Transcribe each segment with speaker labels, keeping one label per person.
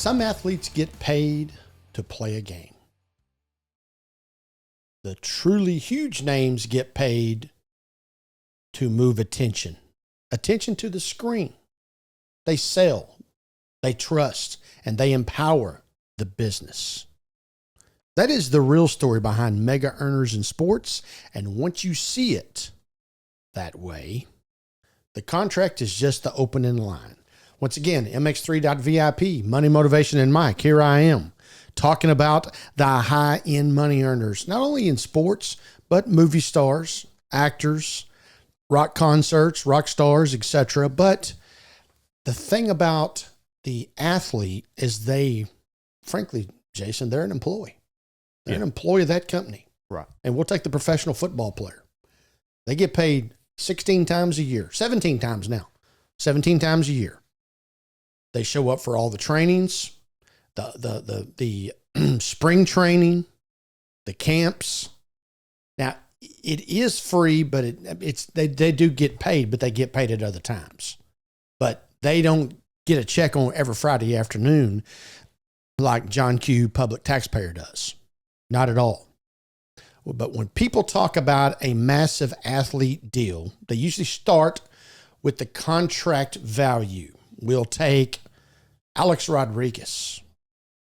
Speaker 1: Some athletes get paid to play a game. The truly huge names get paid to move attention to the screen. They sell, they trust, and they empower the business. That is the real story behind mega earners in sports. And once you see it that way, the contract is just the opening line. Once again, MX3.VIP, Money, Motivation, and Mike. Here I am talking about the high-end money earners, not only in sports, but movie stars, actors, rock concerts, rock stars, etc. But the thing about the athlete is they, frankly, Jason, they're an employee. They're an employee of that company.
Speaker 2: Right.
Speaker 1: And we'll take the professional football player. They get paid 16 times a year, 17 times now, 17 times a year. They show up for all the trainings, the spring training, the camps. Now, it is free, but they do get paid, but they get paid at other times. But they don't get a check on every Friday afternoon like John Q. Public Taxpayer does. Not at all. But when people talk about a massive athlete deal, they usually start with the contract value. We'll take Alex Rodriguez,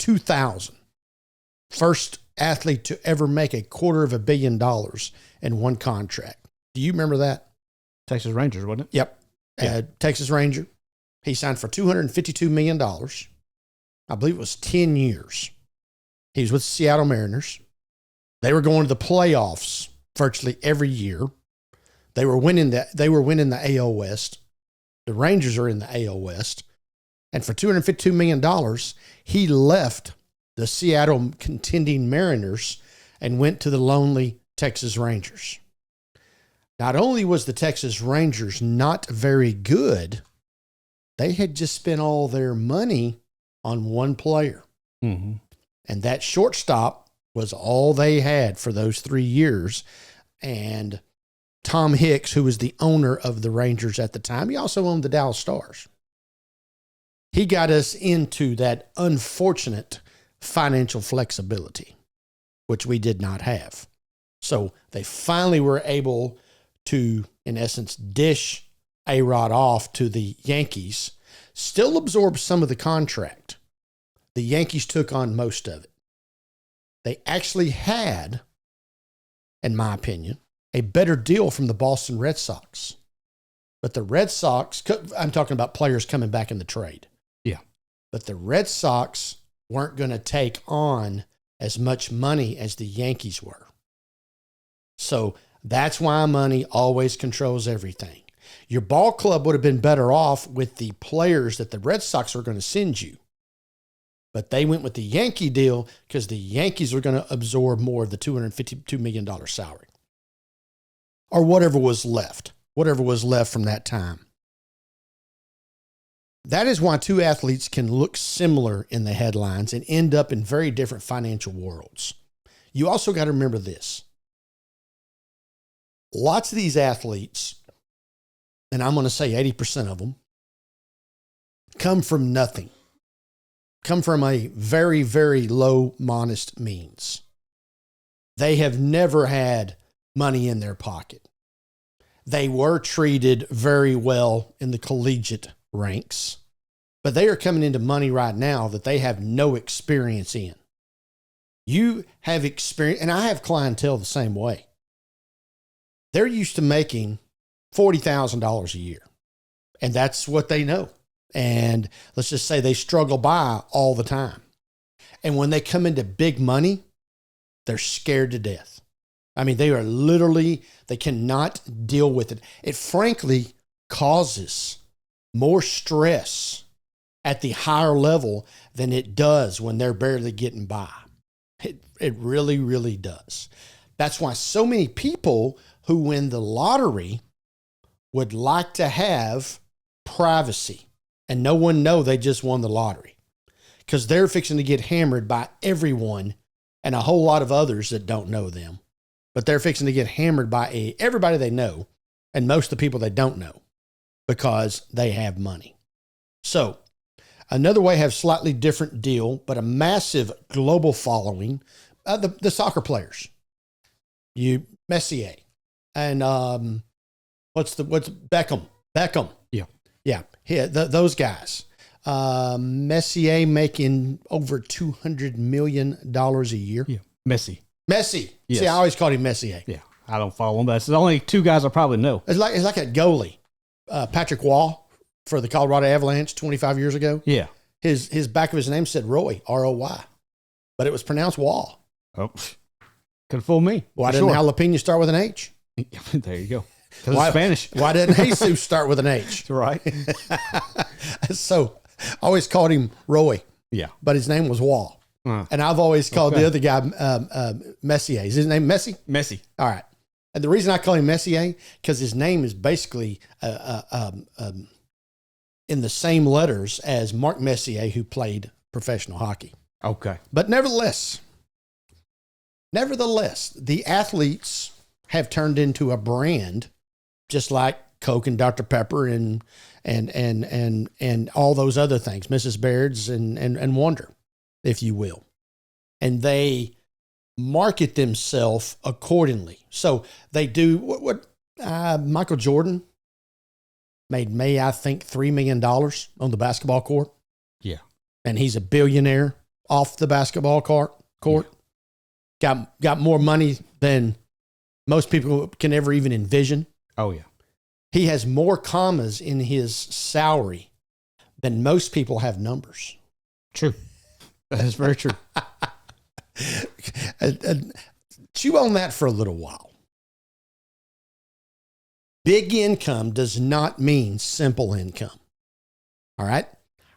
Speaker 1: 2000. First athlete to ever make $250 million in one contract. Do you remember that?
Speaker 2: Texas Rangers, wasn't it?
Speaker 1: Yep.
Speaker 2: Yeah.
Speaker 1: Texas Ranger. He signed for $252 million. I believe it was 10 years. He was with the Seattle Mariners. They were going to the playoffs virtually every year. They were winning the AL West. The Rangers are in the AL West. And for $252 million, he left the Seattle contending Mariners and went to the lonely Texas Rangers. Not only was the Texas Rangers not very good, they had just spent all their money on one player.
Speaker 2: Mm-hmm.
Speaker 1: And that shortstop was all they had for those 3 years. And Tom Hicks, who was the owner of the Rangers at the time, he also owned the Dallas Stars. He got us into that unfortunate financial flexibility, which we did not have. So they finally were able to, in essence, dish A-Rod off to the Yankees, still absorb some of the contract. The Yankees took on most of it. They actually had, in my opinion, a better deal from the Boston Red Sox. But the Red Sox, I'm talking about players coming back in the trade.
Speaker 2: Yeah.
Speaker 1: But the Red Sox weren't going to take on as much money as the Yankees were. So that's why money always controls everything. Your ball club would have been better off with the players that the Red Sox are going to send you. But they went with the Yankee deal because the Yankees were going to absorb more of the $252 million salary. Or whatever was left from that time. That is why two athletes can look similar in the headlines and end up in very different financial worlds. You also got to remember this. Lots of these athletes, and I'm going to say 80% of them, come from nothing. Come from a very, very low, modest means. They have never had money in their pocket. They were treated very well in the collegiate ranks, but they are coming into money right now that they have no experience in. You have experience, and I have clientele the same way. They're used to making $40,000 a year, and that's what they know. And let's just say they struggle by all the time. And when they come into big money, they're scared to death. I mean, they cannot deal with it. It frankly causes more stress at the higher level than it does when they're barely getting by. It really, really does. That's why so many people who win the lottery would like to have privacy and no one know they just won the lottery, because they're fixing to get hammered by everyone and a whole lot of others that don't know them. But they're fixing to get hammered by everybody they know and most of the people they don't know because they have money. So Another way have slightly different deal, but a massive global following. The soccer players, Messier, and what's Beckham? Yeah. Those guys. Messier making over $200 million a year.
Speaker 2: Yeah. Messi.
Speaker 1: Yes. See, I always called him Messier.
Speaker 2: Yeah. I don't follow him, but it's the only two guys I probably know.
Speaker 1: It's like that goalie, Patrick Waugh for the Colorado Avalanche 25 years ago.
Speaker 2: Yeah.
Speaker 1: His back of his name said Roy, R-O-Y, but it was pronounced Waugh.
Speaker 2: Oh, could fool me.
Speaker 1: Why didn't jalapeno start with an H?
Speaker 2: There you go. Because it's Spanish.
Speaker 1: Why didn't Jesus start with an H?
Speaker 2: Right.
Speaker 1: So I always called him Roy.
Speaker 2: Yeah.
Speaker 1: But his name was Waugh. And I've always called the other guy Messier. Is his name Messi?
Speaker 2: Messi.
Speaker 1: All right. And the reason I call him Messier, because his name is basically in the same letters as Mark Messier, who played professional hockey.
Speaker 2: Okay.
Speaker 1: But nevertheless, the athletes have turned into a brand, just like Coke and Dr. Pepper and all those other things, Mrs. Baird's and Wonder, if you will. And they market themselves accordingly. So they do what Michael Jordan made, I think, $3 million on the basketball court.
Speaker 2: Yeah.
Speaker 1: And he's a billionaire off the basketball court. Yeah. Got more money than most people can ever even envision.
Speaker 2: Oh, yeah.
Speaker 1: He has more commas in his salary than most people have numbers.
Speaker 2: True. That is very true.
Speaker 1: Chew on that for a little while. Big income does not mean simple income. All right?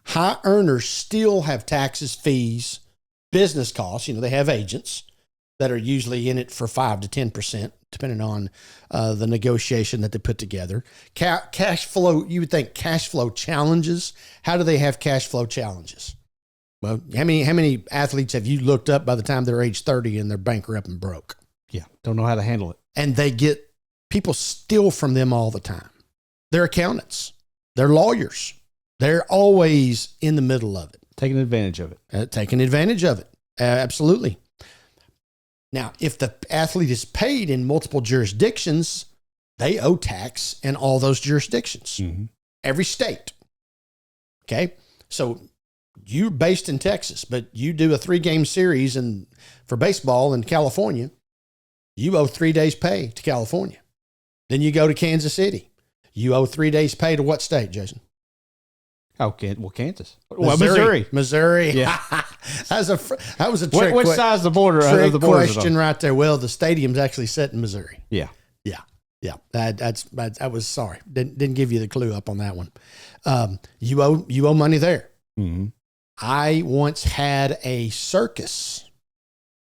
Speaker 1: High earners still have taxes, fees, business costs. They have agents that are usually in it for 5 to 10%, depending on the negotiation that they put together. Cash flow, you would think cash flow challenges. How do they have cash flow challenges? Well, how many athletes have you looked up by the time they're age 30 and they're bankrupt and broke?
Speaker 2: Yeah, don't know how to handle it.
Speaker 1: And people steal from them all the time. They're accountants. They're lawyers. They're always in the middle of it.
Speaker 2: Taking advantage of it. Absolutely. Now, if the athlete is paid in multiple jurisdictions, they owe tax in all those jurisdictions. Mm-hmm.
Speaker 1: Every state. Okay? So you're based in Texas, but you do a 3-game series for baseball in California, you owe 3 days pay to California. Then you go to Kansas City. You owe 3 days pay to what state, Jason?
Speaker 2: Oh, Kansas. Well, Missouri.
Speaker 1: Yeah. that was a trick.
Speaker 2: Which side's the border of the border?
Speaker 1: Question right there. Well, the stadium's actually set in Missouri.
Speaker 2: Yeah.
Speaker 1: I was sorry. Didn't give you the clue up on that one. You owe money there.
Speaker 2: Mm-hmm.
Speaker 1: I once had a circus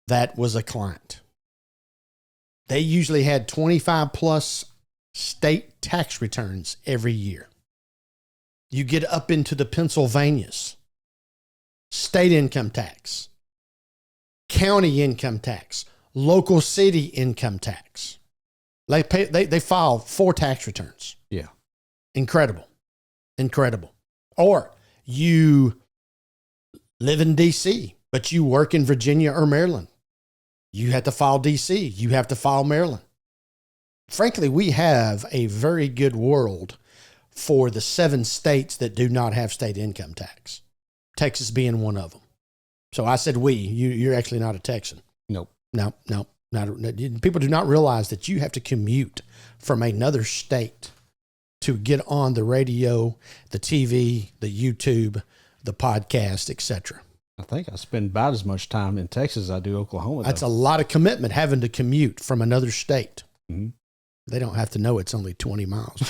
Speaker 1: that was a client. They usually had 25 plus state tax returns every year. You get up into the Pennsylvanias, state income tax, county income tax, local city income tax. They file 4 tax returns.
Speaker 2: Yeah.
Speaker 1: Incredible. Or you live in D.C., but you work in Virginia or Maryland. You have to file D.C. You have to file Maryland. Frankly, we have a very good world for the 7 states that do not have state income tax. Texas being one of them. So I said we. You're actually not a Texan.
Speaker 2: Nope.
Speaker 1: No. People do not realize that you have to commute from another state to get on the radio, the TV, the YouTube, the podcast, etc.
Speaker 2: I think I spend about as much time in Texas as I do Oklahoma.
Speaker 1: That's a lot of commitment, having to commute from another state.
Speaker 2: Mm-hmm.
Speaker 1: They don't have to know it's only 20 miles.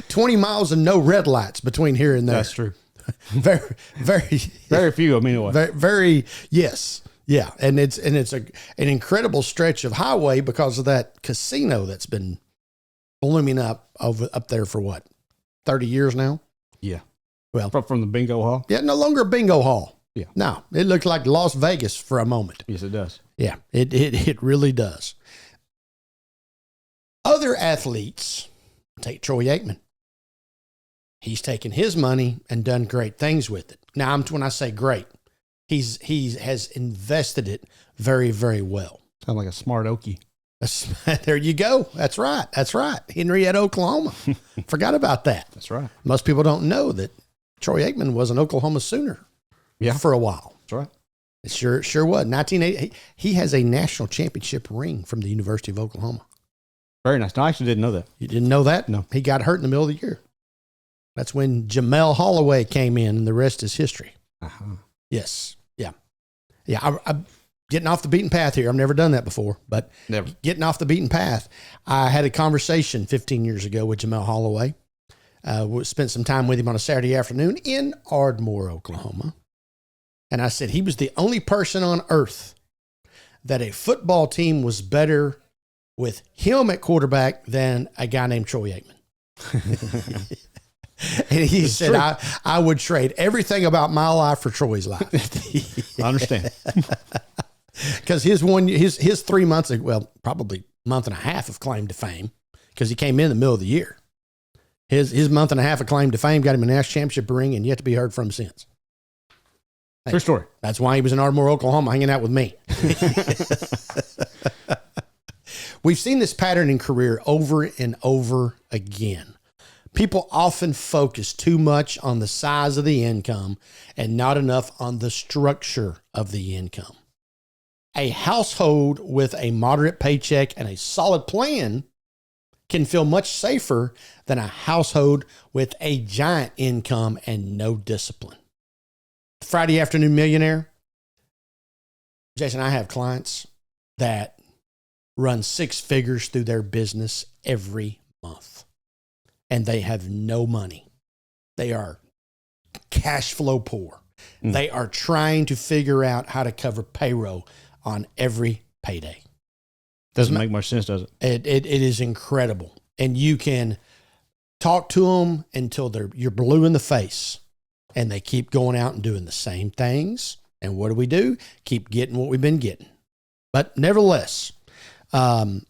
Speaker 1: 20 miles and no red lights between here and there.
Speaker 2: That's true.
Speaker 1: Very
Speaker 2: few. I mean,
Speaker 1: very yes. Yeah. And it's an incredible stretch of highway because of that casino that's been blooming up there for what, 30 years now?
Speaker 2: Yeah.
Speaker 1: Well,
Speaker 2: from the bingo hall?
Speaker 1: Yeah, no longer a bingo hall.
Speaker 2: Yeah.
Speaker 1: No, it looked like Las Vegas for a moment.
Speaker 2: Yes, it does.
Speaker 1: Yeah, it really does. Other athletes, take Troy Aikman.
Speaker 2: He's taken his money and done great things with it. Now, when I say great, he has invested it very, very well.
Speaker 3: Sound like a smart Okie.
Speaker 2: There you go. That's right. Henrietta, Oklahoma. Forgot about that.
Speaker 3: That's right.
Speaker 2: Most people don't know that Troy Aikman was an Oklahoma Sooner for a while.
Speaker 3: That's right.
Speaker 2: It sure was. 1980. He has a national championship ring from the University of Oklahoma.
Speaker 3: Very nice. No, I actually didn't know that.
Speaker 2: You didn't know that?
Speaker 3: No.
Speaker 2: He got hurt in the middle of the year. That's when Jamel Holloway came in, and the rest is history.
Speaker 3: Uh-huh.
Speaker 2: Yes. Yeah. Yeah. I'm getting off the beaten path here. I've never done that before, but
Speaker 3: Never.
Speaker 2: Getting off the beaten path. I had a conversation 15 years ago with Jamel Holloway. We spent some time with him on a Saturday afternoon in Ardmore, Oklahoma. And I said he was the only person on earth that a football team was better with him at quarterback than a guy named Troy Aikman. And he said, I would trade everything about my life for Troy's life.
Speaker 3: I understand.
Speaker 2: Because his 3 months, well, probably month and a half of claim to fame, because he came in the middle of the year. His month and a half of claim to fame got him a national championship ring and yet to be heard from since.
Speaker 3: True story.
Speaker 2: That's why he was in Ardmore, Oklahoma, hanging out with me. We've seen this pattern in career over and over again. People often focus too much on the size of the income and not enough on the structure of the income. A household with a moderate paycheck and a solid plan can feel much safer than a household with a giant income and no discipline. Friday Afternoon Millionaire. Jason, I have clients that run 6 figures through their business every month, and they have no money. They are cash flow poor. They are trying to figure out how to cover payroll on every payday.
Speaker 3: Doesn't make much sense, does it?
Speaker 2: It is incredible. And you can talk to them until you're blue in the face, and they keep going out and doing the same things. And what do? Keep getting what we've been getting. But nevertheless, that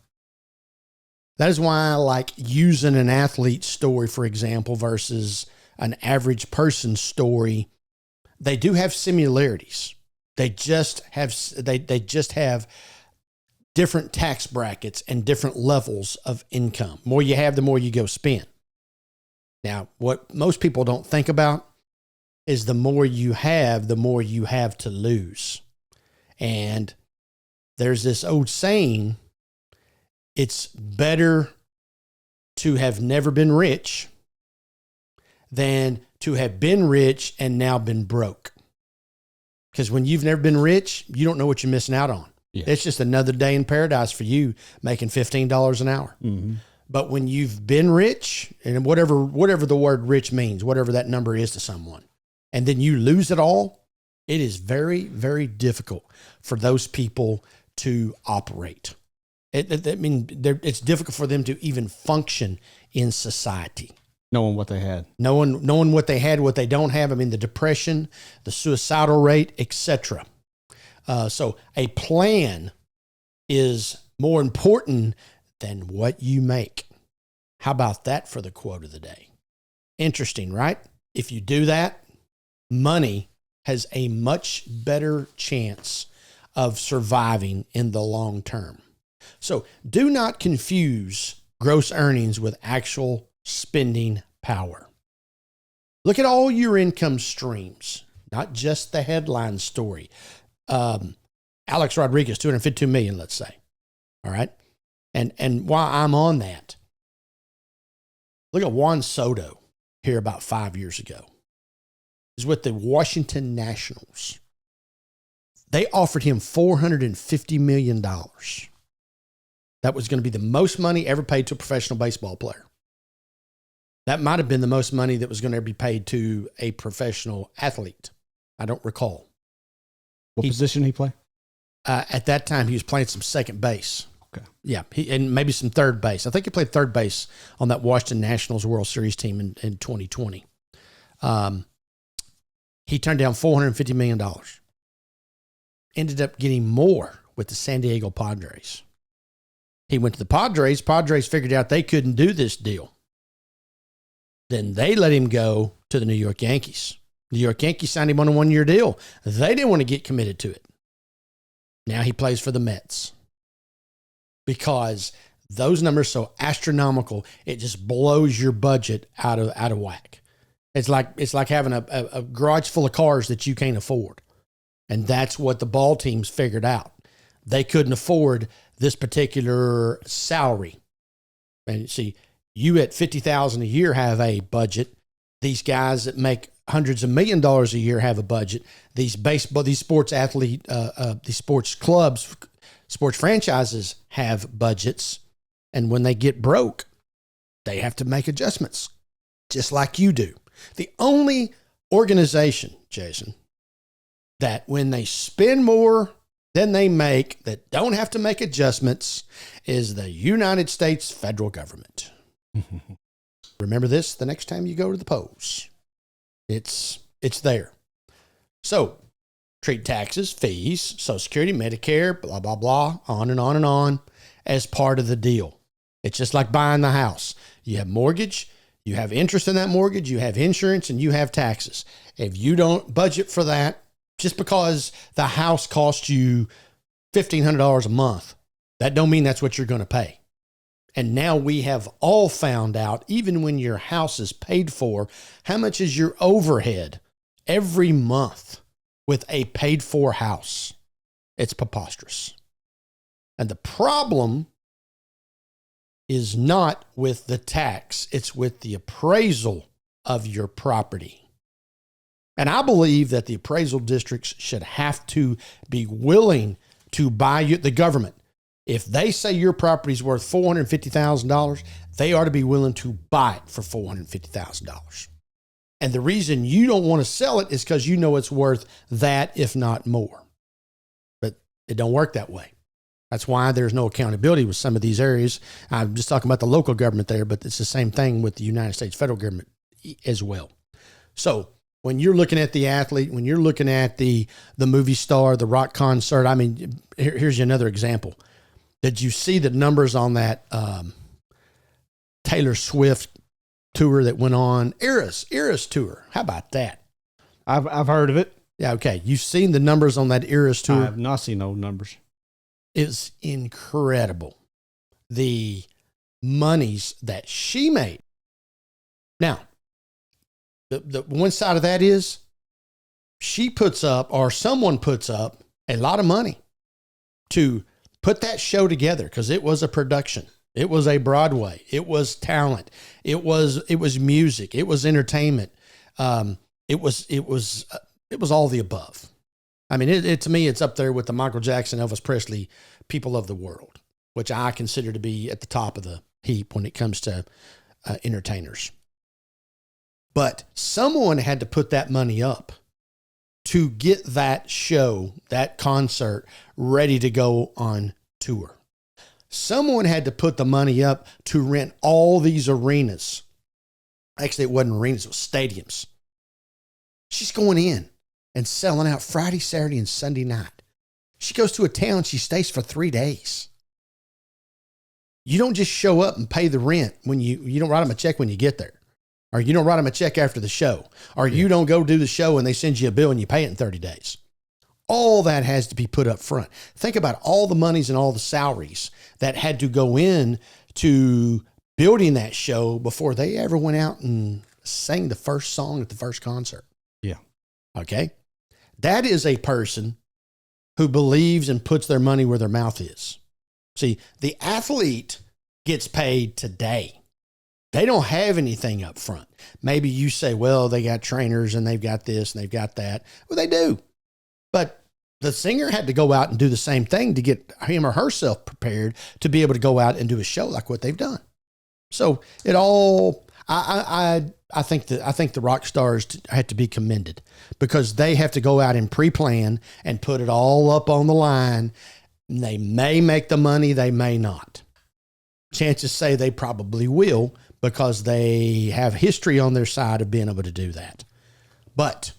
Speaker 2: is why I like using an athlete's story, for example, versus an average person's story. They do have similarities. They just have different tax brackets and different levels of income. The more you have, the more you go spend. Now, what most people don't think about is the more you have to lose. And there's this old saying, it's better to have never been rich than to have been rich and now been broke. Because when you've never been rich, you don't know what you're missing out on. Yeah. It's just another day in paradise for you making $15 an hour. Mm-hmm. But when you've been rich, and whatever the word rich means, whatever that number is to someone, and then you lose it all, it is very, very difficult for those people to operate. It's difficult for them to even function in society.
Speaker 3: Knowing what they had.
Speaker 2: Knowing what they had, what they don't have. I mean, the depression, the suicidal rate, etc. So a plan is more important than what you make. How about that for the quote of the day? Interesting, right? If you do that, money has a much better chance of surviving in the long term. So do not confuse gross earnings with actual spending power. Look at all your income streams, not just the headline story. Alex Rodriguez, $252 million, let's say. All right. And while I'm on that, look at Juan Soto here about 5 years ago. He's with the Washington Nationals. They offered him $450 million. That was going to be the most money ever paid to a professional baseball player. That might have been the most money that was going to ever be paid to a professional athlete. I don't recall.
Speaker 3: What position did he play?
Speaker 2: At that time, he was playing some second base.
Speaker 3: Okay.
Speaker 2: Yeah, and maybe some third base. I think he played third base on that Washington Nationals World Series team in 2020. He turned down $450 million. Ended up getting more with the San Diego Padres. He went to the Padres. Padres figured out they couldn't do this deal. Then they let him go to the New York Yankees. New York Yankees signed him on a 1-year deal. They didn't want to get committed to it. Now he plays for the Mets because those numbers are so astronomical, it just blows your budget out of whack. It's like having a garage full of cars that you can't afford. And that's what the ball teams figured out. They couldn't afford this particular salary. And see, you at $50,000 a year have a budget. These guys that make hundreds of $millions a year have a budget. These sports athlete, these sports clubs, sports franchises have budgets. And when they get broke, they have to make adjustments, just like you do. The only organization, Jason, that when they spend more than they make, that don't have to make adjustments, is the United States federal government. Remember this the next time you go to the polls. It's there. So treat taxes, fees, Social Security, Medicare, blah, blah, blah, on and on and on as part of the deal. It's just like buying the house. You have mortgage, you have interest in that mortgage, you have insurance, and you have taxes. If you don't budget for that, just because the house costs you $1,500 a month, that don't mean that's what you're going to pay. And now we have all found out, even when your house is paid for, how much is your overhead every month with a paid for house. It's preposterous. And the problem is not with the tax, it's with the appraisal of your property. And I believe that the appraisal districts should have to be willing to buy you, the government. If they say your property is worth $450,000, they ought to be willing to buy it for $450,000. And the reason you don't want to sell it is because you know it's worth that, if not more. But it don't work that way. That's why there's no accountability with some of these areas. I'm just talking about the local government there, but it's the same thing with the United States federal government as well. So when you're looking at the athlete, when you're looking at the movie star, the rock concert, I mean, here's another example. Did you see the numbers on that Taylor Swift tour that went on? Eras tour. How about that?
Speaker 3: I've heard of it.
Speaker 2: Yeah, okay. You've seen the numbers on that Eras tour?
Speaker 3: I have not seen those numbers.
Speaker 2: It's incredible. The monies that she made. Now, the one side of that is she puts up, or someone puts up, a lot of money to put that show together, because it was a production. It was a Broadway. It was talent. It was music. It was entertainment. It was all the above. I mean, it to me, it's up there with the Michael Jackson, Elvis Presley, people of the world, which I consider to be at the top of the heap when it comes to entertainers. But someone had to put that money up to get that show, that concert, ready to go on tour. Someone had to put the money up to rent all these arenas. Actually, it wasn't arenas, it was stadiums. She's going in and selling out Friday, Saturday, and Sunday night. She goes to a town, she stays for 3 days. You don't just show up and pay the rent when you don't write them a check when you get there. Or you don't write them a check after the show. Or you don't go do the show and they send you a bill and you pay it in 30 days. All that has to be put up front. Think about all the monies and all the salaries that had to go in to building that show before they ever went out and sang the first song at the first concert.
Speaker 3: Yeah.
Speaker 2: Okay. That is a person who believes and puts their money where their mouth is. See, the athlete gets paid today. They don't have anything up front. Maybe you say, well, they got trainers and they've got this and they've got that. Well, they do. But the singer had to go out and do the same thing to get him or herself prepared to be able to go out and do a show like what they've done. So it all, I think the rock stars had to be commended because they have to go out and pre-plan and put it all up on the line. They may make the money, they may not. Chances say they probably will because they have history on their side of being able to do that. But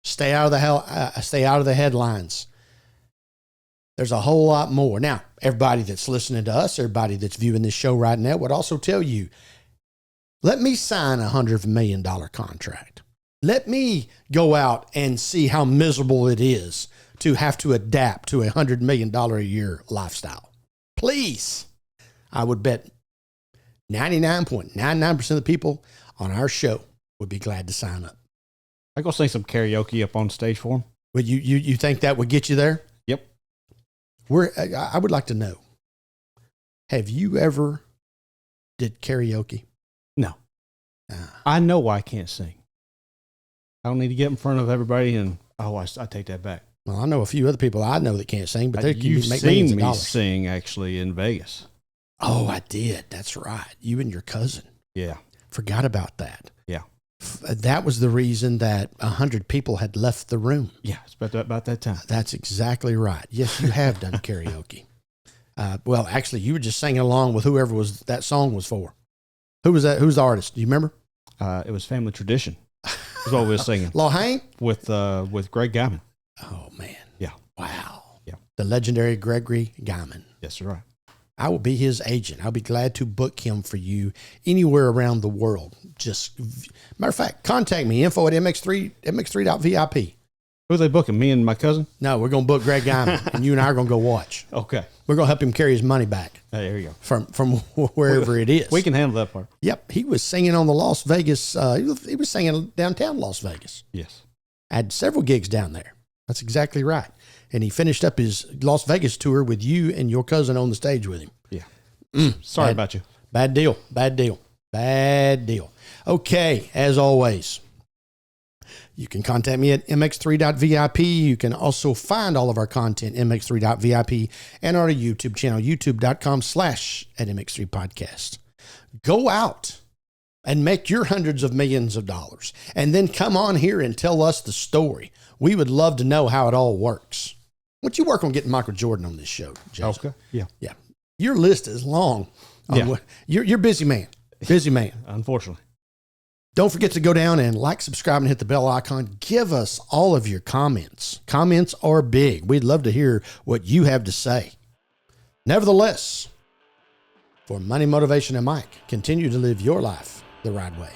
Speaker 2: stay out of the headlines. There's a whole lot more. Now, everybody that's listening to us, everybody that's viewing this show right now would also tell you, Let me sign $100 million contract. Let me go out and see how miserable it is to have to adapt to $100 million a year lifestyle. Please. I would bet 99.99% of the people on our show would be glad to sign up.
Speaker 3: I go sing some karaoke up on stage for him.
Speaker 2: But you think that would get you there?
Speaker 3: Yep.
Speaker 2: I would like to know, have you ever did karaoke?
Speaker 3: No. I know why I can't sing. I don't need to get in front of everybody and, I take that back.
Speaker 2: Well, I know a few other people I know that can't sing, but they can
Speaker 3: You've
Speaker 2: make millions
Speaker 3: seen
Speaker 2: of
Speaker 3: me
Speaker 2: dollars.
Speaker 3: sing actually in Vegas.
Speaker 2: Oh, I did. That's right. You and your cousin.
Speaker 3: Yeah.
Speaker 2: Forgot about that.
Speaker 3: Yeah.
Speaker 2: That was the reason that 100 people had left the room.
Speaker 3: Yeah, it's about that time.
Speaker 2: That's exactly right. Yes, you have done karaoke. Well, actually, you were just singing along with whoever that song was for. Who was that? Who's the artist? Do you remember?
Speaker 3: It was Family Tradition. That's what we were singing.
Speaker 2: Lahane?
Speaker 3: With Greg Guyman.
Speaker 2: Oh, man.
Speaker 3: Yeah.
Speaker 2: Wow.
Speaker 3: Yeah.
Speaker 2: The legendary Gregory Guyman.
Speaker 3: Yes, right.
Speaker 2: I will be his agent. I'll be glad to book him for you anywhere around the world. Just, matter of fact, contact me, info@mx3.vip.
Speaker 3: Who are they booking? Me and my cousin?
Speaker 2: No, we're going to book Greg Guyman, and you and I are going to go watch.
Speaker 3: Okay.
Speaker 2: We're going to help him carry his money back
Speaker 3: There you go.
Speaker 2: from wherever it is.
Speaker 3: We can handle that part.
Speaker 2: Yep. He was singing on the Las Vegas. He was singing downtown Las Vegas.
Speaker 3: Yes.
Speaker 2: I had several gigs down there. That's exactly right. And he finished up his Las Vegas tour with you and your cousin on the stage with him.
Speaker 3: Yeah. Sorry about you.
Speaker 2: Bad deal. Okay. As always, you can contact me at mx3.vip. You can also find all of our content, mx3.vip, and our YouTube channel, youtube.com/@mx3 Podcast. Go out and make your hundreds of millions of dollars, and then come on here and tell us the story. We would love to know how it all works. Why don't you work on getting Michael Jordan on this show, Jason?
Speaker 3: Okay. Yeah.
Speaker 2: Yeah. Your list is long.
Speaker 3: Yeah.
Speaker 2: You're busy man. Busy man.
Speaker 3: Unfortunately.
Speaker 2: Don't forget to go down and like, subscribe, and hit the bell icon. Give us all of your comments. Comments are big. We'd love to hear what you have to say. Nevertheless, for Money, Motivation, and Mike, continue to live your life the right way.